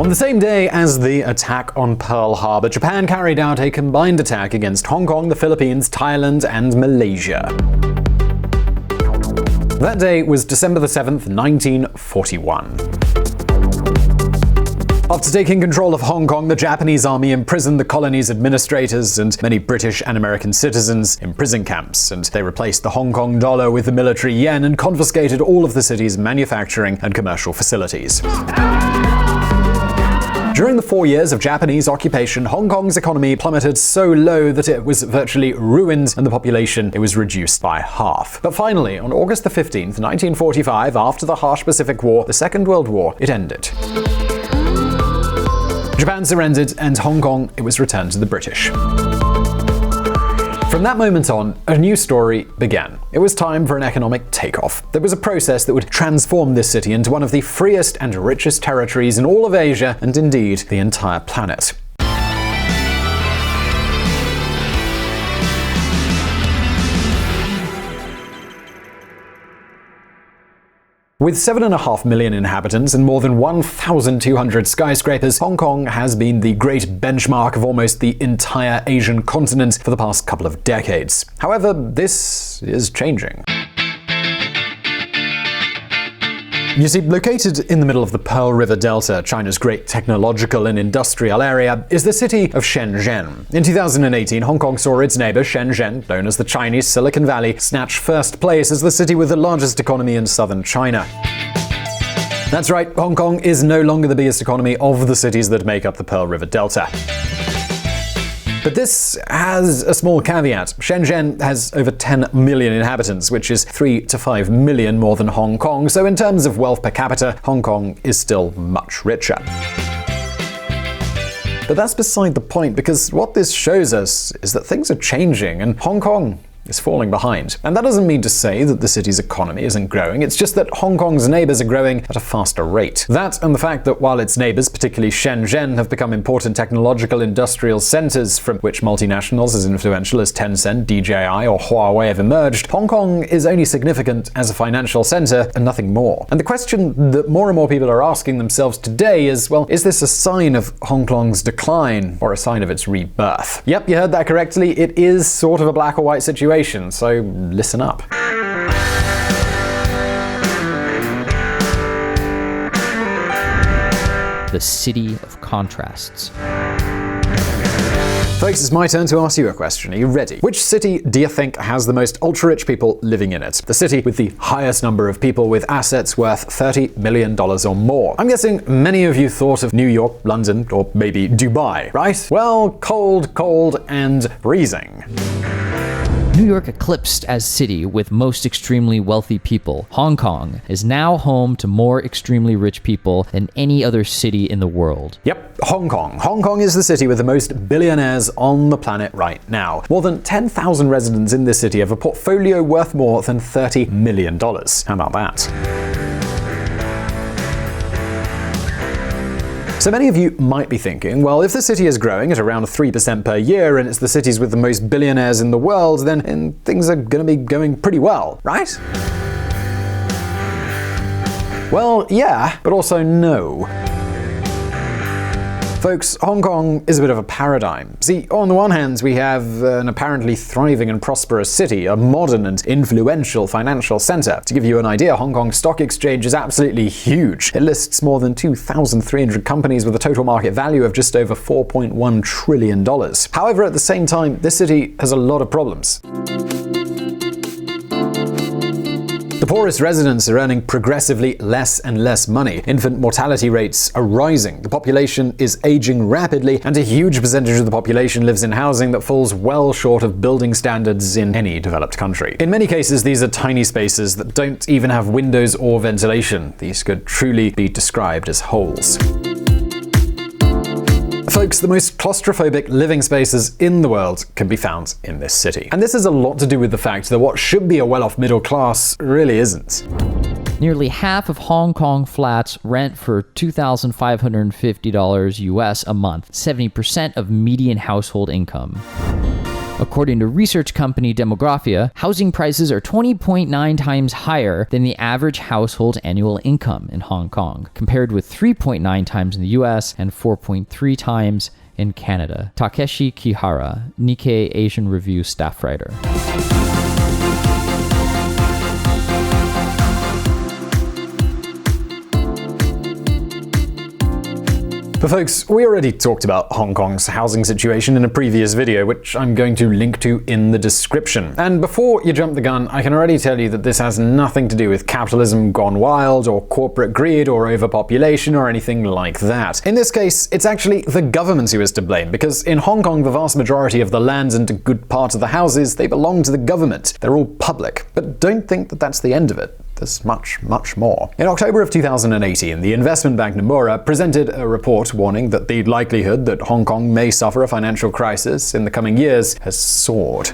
On the same day as the attack on Pearl Harbor, Japan carried out a combined attack against Hong Kong, the Philippines, Thailand, and Malaysia. That day was December 7th, 1941. After taking control of Hong Kong, the Japanese army imprisoned the colony's administrators and many British and American citizens in prison camps, and they replaced the Hong Kong dollar with the military yen and confiscated all of the city's manufacturing and commercial facilities. During the 4 years of Japanese occupation, Hong Kong's economy plummeted so low that it was virtually ruined, and the population was reduced by half. But finally, on August 15th, 1945, after the harsh Pacific War, the Second World War, it ended. Japan surrendered, and Hong Kong was returned to the British. From that moment on, a new story began. It was time for an economic takeoff. There was a process that would transform this city into one of the freest and richest territories in all of Asia, and indeed, the entire planet. With 7.5 million inhabitants and more than 1,200 skyscrapers, Hong Kong has been the great benchmark of almost the entire Asian continent for the past couple of decades. However, this is changing. You see, located in the middle of the Pearl River Delta, China's great technological and industrial area, is the city of Shenzhen. In 2018, Hong Kong saw its neighbor Shenzhen, known as the Chinese Silicon Valley, snatch first place as the city with the largest economy in southern China. That's right, Hong Kong is no longer the biggest economy of the cities that make up the Pearl River Delta. But this has a small caveat. Shenzhen has over 10 million inhabitants, which is 3 to 5 million more than Hong Kong, so in terms of wealth per capita, Hong Kong is still much richer. But that's beside the point, because what this shows us is that things are changing, and Hong Kong is falling behind. And that doesn't mean to say that the city's economy isn't growing, it's just that Hong Kong's neighbors are growing at a faster rate. That and the fact that while its neighbors, particularly Shenzhen, have become important technological industrial centers from which multinationals as influential as Tencent, DJI, or Huawei have emerged, Hong Kong is only significant as a financial center and nothing more. And the question that more and more people are asking themselves today is, well, is this a sign of Hong Kong's decline or a sign of its rebirth? Yep, you heard that correctly. It is sort of a black or white situation. So listen up. The city of contrasts. Folks, it's my turn to ask you a question. Are you ready? Which city do you think has the most ultra-rich people living in it? The city with the highest number of people with assets worth $30 million or more. I'm guessing many of you thought of New York, London, or maybe Dubai, right? Well, cold, and freezing. New York eclipsed as city with most extremely wealthy people. Hong Kong is now home to more extremely rich people than any other city in the world. Yep, Hong Kong. Hong Kong is the city with the most billionaires on the planet right now. More than 10,000 residents in this city have a portfolio worth more than $30 million. How about that? So many of you might be thinking, well, if the city is growing at around 3% per year and it's the cities with the most billionaires in the world, then things are going to be going pretty well, right? Well, yeah, but also no. Folks, Hong Kong is a bit of a paradigm. See, on the one hand, we have an apparently thriving and prosperous city, a modern and influential financial center. To give you an idea, Hong Kong Stock Exchange is absolutely huge. It lists more than 2,300 companies with a total market value of just over $4.1 trillion. However, at the same time, this city has a lot of problems. The poorest residents are earning progressively less and less money. Infant mortality rates are rising. The population is aging rapidly, and a huge percentage of the population lives in housing that falls well short of building standards in any developed country. In many cases, these are tiny spaces that don't even have windows or ventilation. These could truly be described as holes. Folks, the most claustrophobic living spaces in the world can be found in this city. And this has a lot to do with the fact that what should be a well-off middle class really isn't. Nearly half of Hong Kong flats rent for $2,550 US a month, 70% of median household income. According to research company Demographia, housing prices are 20.9 times higher than the average household annual income in Hong Kong, compared with 3.9 times in the US and 4.3 times in Canada. Takeshi Kihara, Nikkei Asian Review staff writer. But folks, we already talked about Hong Kong's housing situation in a previous video, which I'm going to link to in the description. And before you jump the gun, I can already tell you that this has nothing to do with capitalism gone wild, or corporate greed, or overpopulation, or anything like that. In this case, it's actually the government who is to blame, because in Hong Kong, the vast majority of the lands and a good part of the houses, they belong to the government. They're all public. But don't think that that's the end of it. There's much, much more. In October of 2018, the investment bank Nomura presented a report warning that the likelihood that Hong Kong may suffer a financial crisis in the coming years has soared.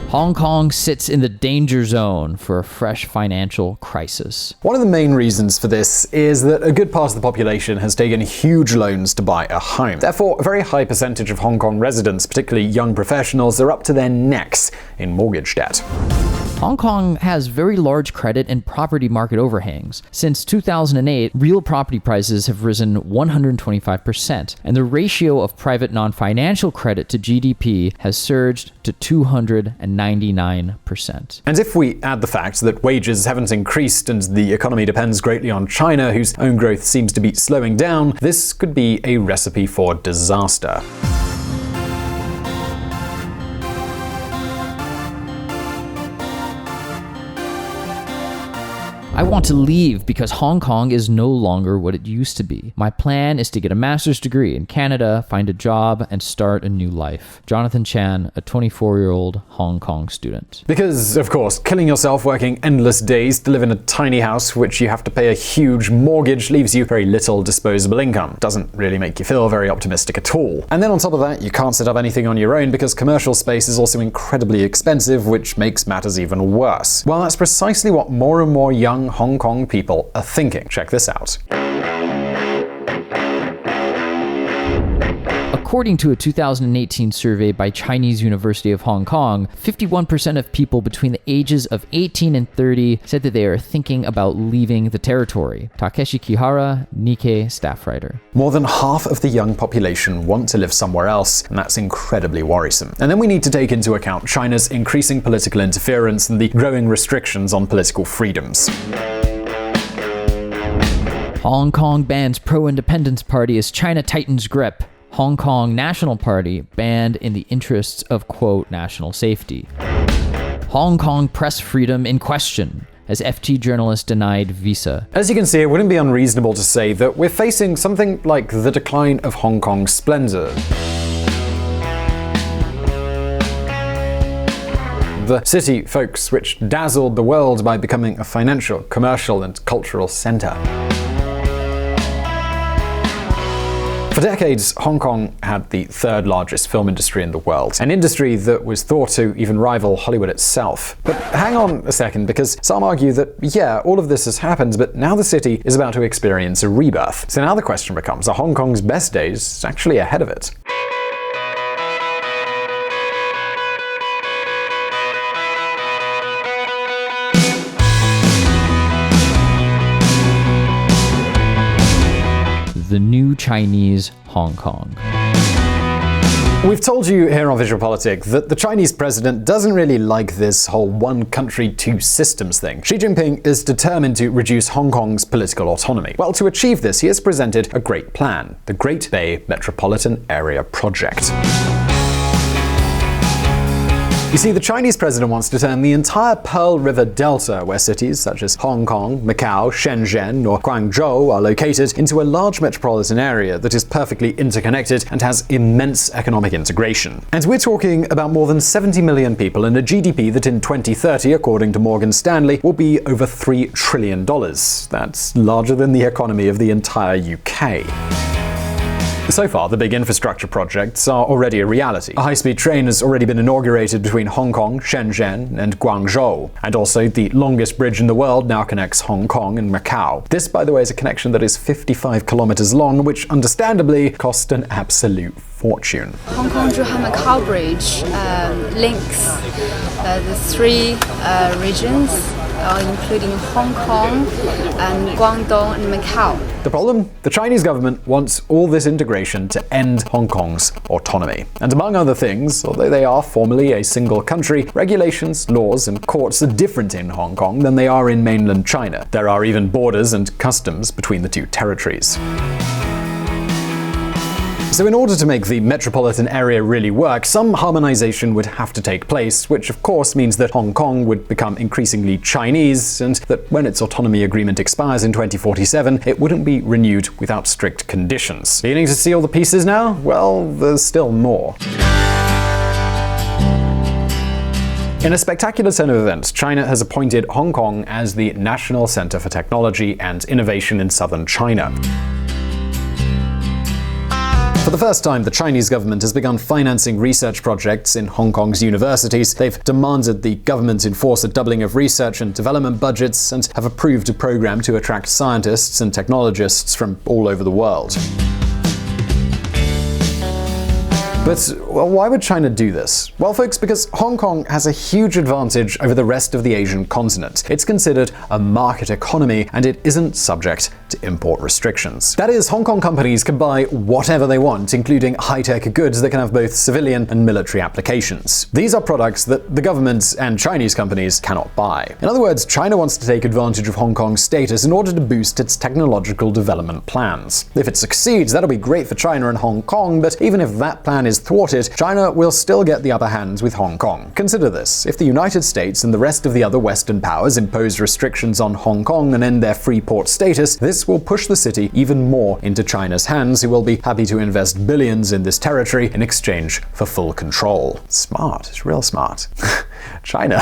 Hong Kong sits in the danger zone for a fresh financial crisis. One of the main reasons for this is that a good part of the population has taken huge loans to buy a home. Therefore, a very high percentage of Hong Kong residents, particularly young professionals, are up to their necks in mortgage debt. Hong Kong has very large credit and property market overhangs. Since 2008, real property prices have risen 125%, and the ratio of private non-financial credit to GDP has surged to 299%. And if we add the fact that wages haven't increased and the economy depends greatly on China, whose own growth seems to be slowing down, this could be a recipe for disaster. I want to leave because Hong Kong is no longer what it used to be. My plan is to get a master's degree in Canada, find a job, and start a new life. Jonathan Chan, a 24-year-old Hong Kong student. Because, of course, killing yourself working endless days to live in a tiny house which you have to pay a huge mortgage leaves you very little disposable income. Doesn't really make you feel very optimistic at all. And then on top of that, you can't set up anything on your own because commercial space is also incredibly expensive, which makes matters even worse. Well, that's precisely what more and more young Hong Kong people are thinking. Check this out. According to a 2018 survey by Chinese University of Hong Kong, 51% of people between the ages of 18 and 30 said that they are thinking about leaving the territory. Takeshi Kihara, Nikkei staff writer. More than half of the young population want to live somewhere else, and that's incredibly worrisome. And then we need to take into account China's increasing political interference and the growing restrictions on political freedoms. Hong Kong bans pro-independence party as China tightens grip. Hong Kong National Party banned in the interests of, quote, national safety. Hong Kong press freedom in question as FT journalist denied visa. As you can see, it wouldn't be unreasonable to say that we're facing something like the decline of Hong Kong's splendor. The city, folks, which dazzled the world by becoming a financial, commercial, and cultural center. For decades, Hong Kong had the third largest film industry in the world, an industry that was thought to even rival Hollywood itself. But hang on a second, because some argue that, yeah, all of this has happened, but now the city is about to experience a rebirth. So now the question becomes, are Hong Kong's best days actually ahead of it? The new Chinese Hong Kong. We've told you here on VisualPolitik that the Chinese president doesn't really like this whole one country, two systems thing. Xi Jinping is determined to reduce Hong Kong's political autonomy. Well, to achieve this, he has presented a great plan, the Great Bay Metropolitan Area Project. You see, the Chinese president wants to turn the entire Pearl River Delta, where cities such as Hong Kong, Macau, Shenzhen, or Guangzhou are located, into a large metropolitan area that is perfectly interconnected and has immense economic integration. And we're talking about more than 70 million people and a GDP that in 2030, according to Morgan Stanley, will be over $3 trillion. That's larger than the economy of the entire UK. So far, the big infrastructure projects are already a reality. A high-speed train has already been inaugurated between Hong Kong, Shenzhen, and Guangzhou. And also, the longest bridge in the world now connects Hong Kong and Macau. This, by the way, is a connection that is 55 kilometers long, which understandably cost an absolute fortune. Hong Kong to Macau Bridge links the three regions, including Hong Kong and Guangdong and Macau. The problem? The Chinese government wants all this integration to end Hong Kong's autonomy. And among other things, although they are formally a single country, regulations, laws, and courts are different in Hong Kong than they are in mainland China. There are even borders and customs between the two territories. So in order to make the metropolitan area really work, some harmonization would have to take place, which of course means that Hong Kong would become increasingly Chinese, and that when its autonomy agreement expires in 2047, it wouldn't be renewed without strict conditions. Beginning to see all the pieces now? Well, there's still more. In a spectacular turn of events, China has appointed Hong Kong as the National Center for Technology and Innovation in southern China. For the first time, the Chinese government has begun financing research projects in Hong Kong's universities. They've demanded the government enforce a doubling of research and development budgets and have approved a program to attract scientists and technologists from all over the world. But well, why would China do this? Well, folks, because Hong Kong has a huge advantage over the rest of the Asian continent. It's considered a market economy, and it isn't subject to import restrictions. That is, Hong Kong companies can buy whatever they want, including high-tech goods that can have both civilian and military applications. These are products that the government and Chinese companies cannot buy. In other words, China wants to take advantage of Hong Kong's status in order to boost its technological development plans. If it succeeds, that'll be great for China and Hong Kong, but even if that plan is thwarted, China will still get the upper hand with Hong Kong. Consider this: if the United States and the rest of the other Western powers impose restrictions on Hong Kong and end their free port status, this will push the city even more into China's hands, who will be happy to invest billions in this territory in exchange for full control. Smart. It's real smart. China.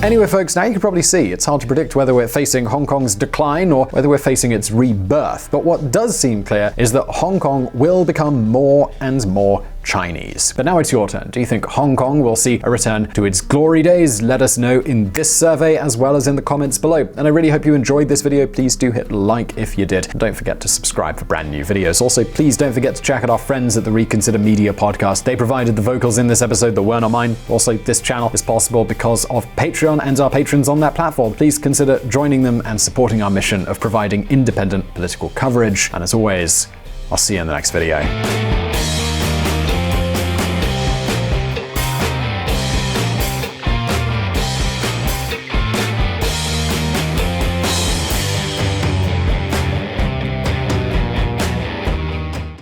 Anyway, folks, now you can probably see it's hard to predict whether we're facing Hong Kong's decline or whether we're facing its rebirth. But what does seem clear is that Hong Kong will become more and more Chinese. But now it's your turn. Do you think Hong Kong will see a return to its glory days? Let us know in this survey as well as in the comments below. And I really hope you enjoyed this video. Please do hit like if you did. And don't forget to subscribe for brand new videos. Also, please don't forget to check out our friends at the Reconsider Media podcast. They provided the vocals in this episode that were not mine. Also, this channel is possible because of Patreon and our patrons on that platform. Please consider joining them and supporting our mission of providing independent political coverage. And as always, I'll see you in the next video.